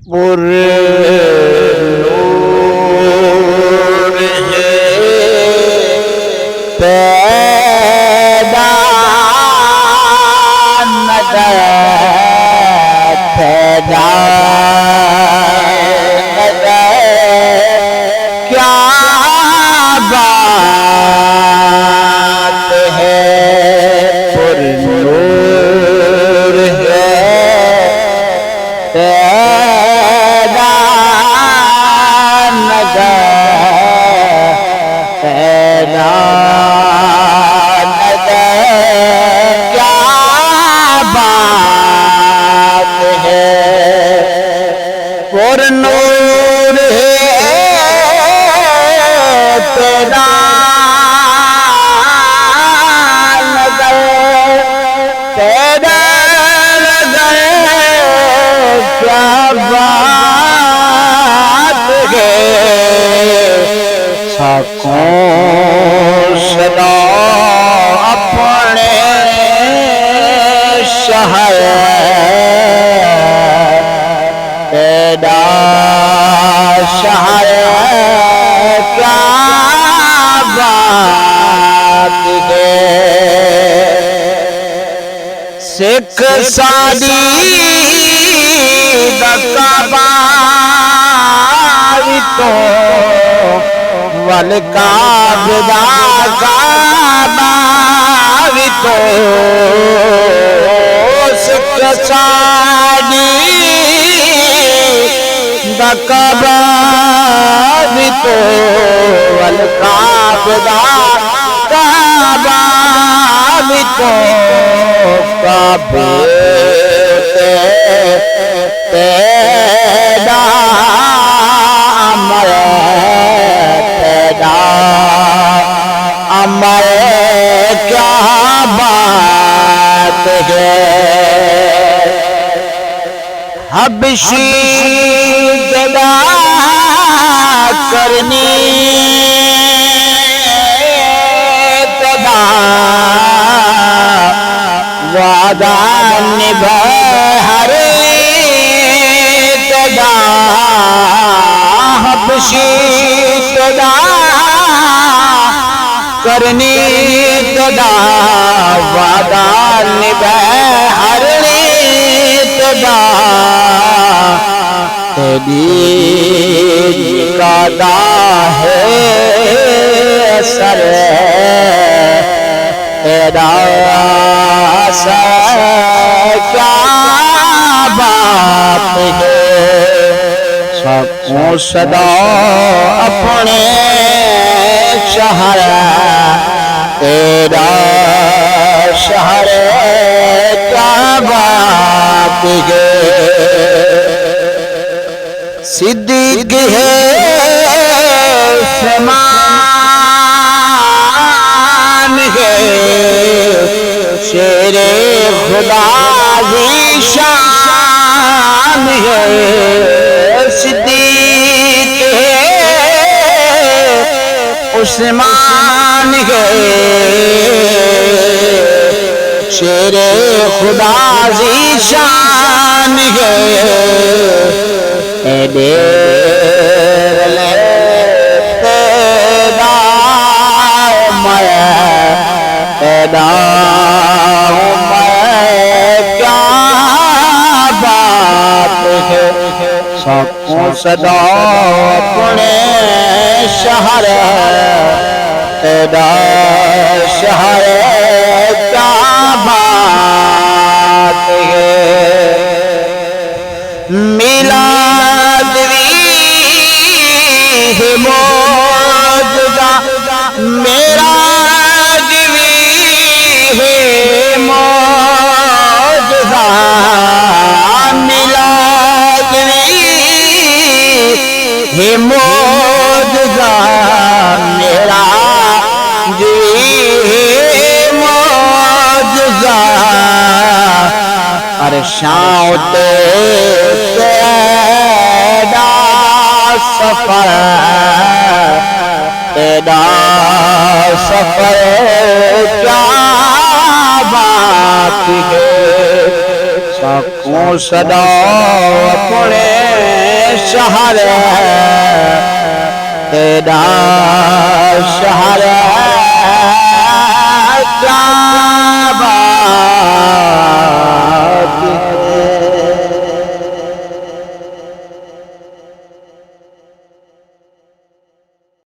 پر نور ہے پیدا نظر پیدا نظر کیا بات ہے پر نور ہے پیدا نظر پیدا نظر کیا بات ہے پر نور ہے پیدا نظر پیدا نظر کیا بات ہے سکون صدا اپنے شہر پیدا شہر کیا بات ہے سکھ سادی دکابا تو والکابدہ کعبہ تو سکھ سادی دکابا تو والکابدہ کعبہ تو کعبے پیدا امر پیدا امر کیا بات ہے حبشی جدا کرنی تدا وعدہ نبھا ہر تدا حبشی تدا کرنی تدا وعدہ نبھا ہر تدا تیری قضا ہے سر تیرا سر کیا بات ہے سکوں صدا اپنے شہر تیرا شہر کیا بات ہے صدیق ہے عثمان ہے شیر خدا ذیشان ہے صدیق ہے عثمان ہے شیر خدا ذیشان ہے دیر لیتے داؤں میں کیا بات ہے سکوں صدا اپنے شہر تیرا شہر کیا بات ہے میلاد ہے موجودہ میرا بھی ہے موجودہ میلاد ہے موجودہ میرا بھی ہے موجودہ عرشاں تیرا سفر تیرا سفر کیا بات ہے سکوں صدا اپنے شہر ہے، تیرا شہر ہے،